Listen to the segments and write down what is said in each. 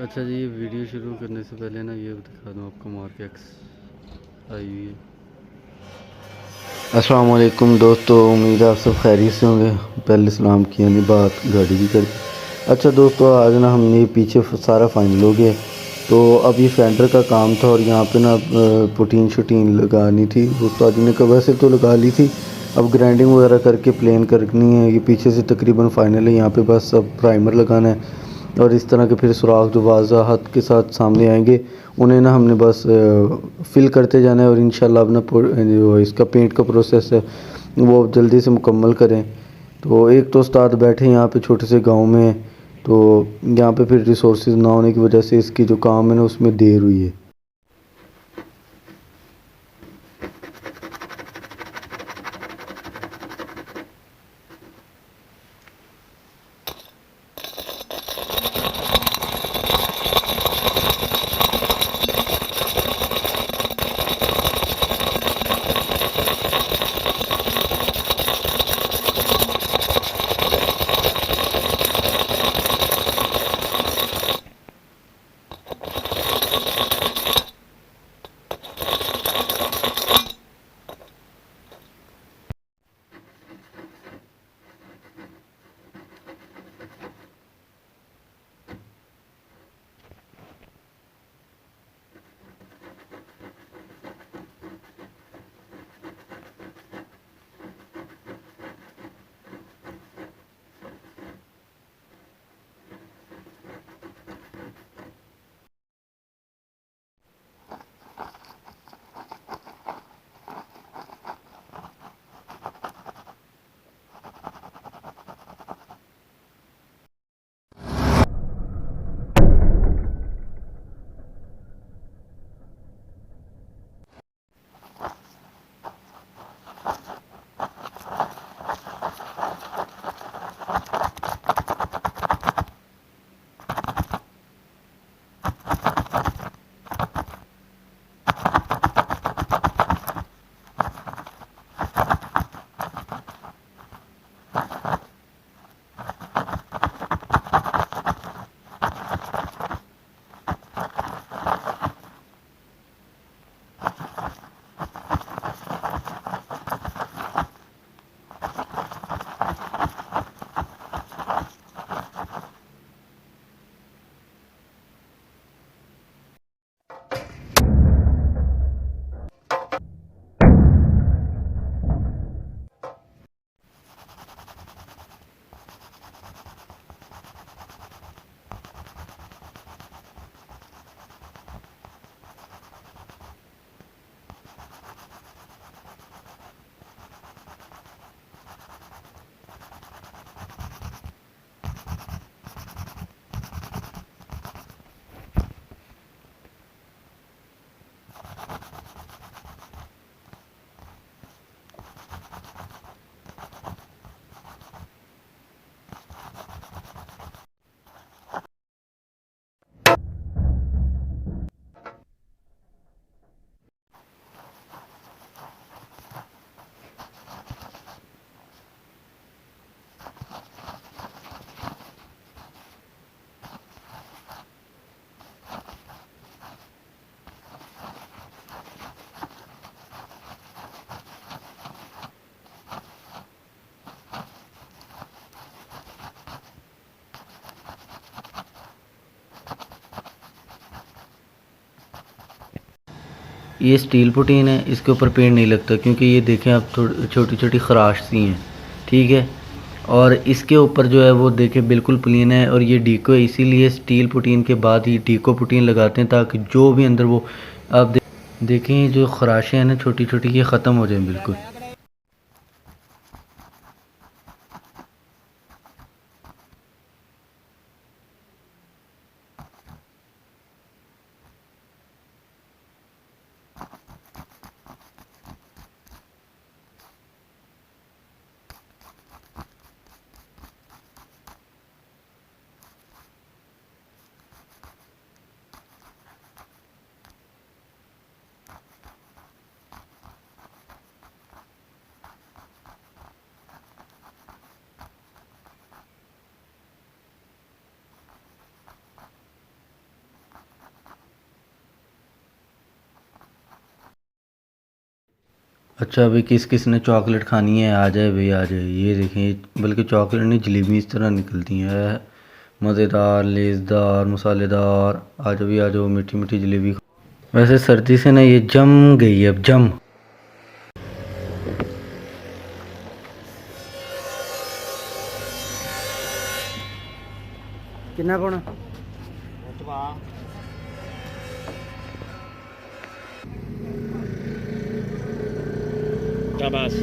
अच्छा जी, ये वीडियो शुरू करने से पहले ना ये दिखा दूँ आपको मार्केक्स आई हुई है। अस्सलाम वालेकुम दोस्तों, उम्मीद है आप सब खैरियत से होंगे। पहले सलाम किया नहीं, बात गाड़ी की कर दी। अच्छा दोस्तों, आज ना हमने पीछे सारा फाइनल हो गया, तो अब ये फेंडर का काम था और यहाँ पे ना पुटीन शुटीन लगानी थी। उस्ताद जी ने कहा वैसे तो लगा ली थी, अब ग्राइंडिंग वगैरह करके प्लेन करनी है। ये पीछे से तकरीबन फाइनल है, यहाँ पे बस अब प्राइमर लगाना है और इस तरह के फिर सुराख जो वज़ाहत के साथ सामने आएंगे उन्हें ना हमने बस फिल करते जाना है और इंशाल्लाह अपना जो इसका पेंट का प्रोसेस है वो जल्दी से मुकम्मल करें। तो एक तो उस्ताद बैठे यहाँ पे छोटे से गांव में, तो यहाँ पे फिर रिसोर्सेज ना होने की वजह से इसकी जो काम है ना उसमें देर हुई है। ये स्टील पुटीन है, इसके ऊपर पेंट नहीं लगता क्योंकि ये देखें आप छोटी छोटी खराश सी हैं, ठीक है। और इसके ऊपर जो है वो देखें बिल्कुल प्लेन है और ये डीको है, इसीलिए स्टील पुटीन के बाद ही डीको पुटीन लगाते हैं ताकि जो भी अंदर वो आप देखें जो खराशें हैं ना छोटी छोटी, ये ख़त्म हो जाएं बिल्कुल। अच्छा अभी किस किस ने चॉकलेट खानी है, आ जाए भाई आ जाए। ये देखें, बल्कि चॉकलेट नहीं, जलेबी इस तरह निकलती हैं, मज़ेदार लेज़दार मसालेदार। आ जाओ भी आ जाओ, मीठी मीठी जलेबी। वैसे सर्दी से ना ये जम गई है, अब जम। कितना पाना शाबाश।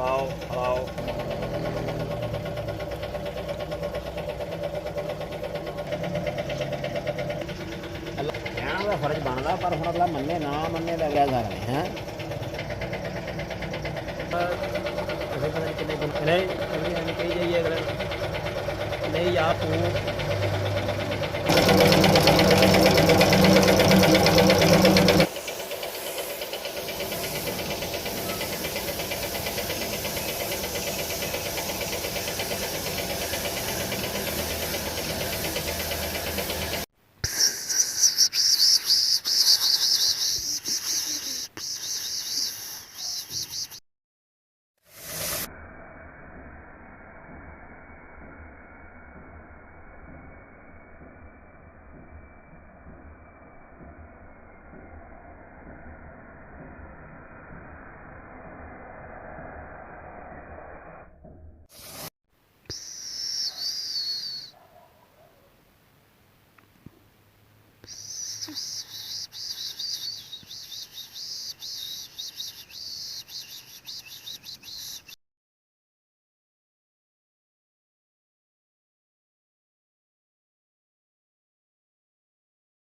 Hello, hello. ਕਹਿਣਾ ਦਾ ਫਰਜ਼ ਬਣਦਾ, ਪਰ ਹੁਣ ਅਗਲਾ ਮੰਨੇ ਨਾ ਮੰਨੇ ਦਾ ਅਗਲਾ ਗੱਲ ਹੈ। ਅਸੀਂ ਪਤਾ ਨਹੀਂ ਕਿੰਨੇ ਬੰਦੇ ਨਹੀਂ ਅਗਲੀ ਨੇ ਕਹੀ ਜਾਈਏ ਅਗਲੇ ਨਹੀਂ ਯਾਰ ਤੂੰ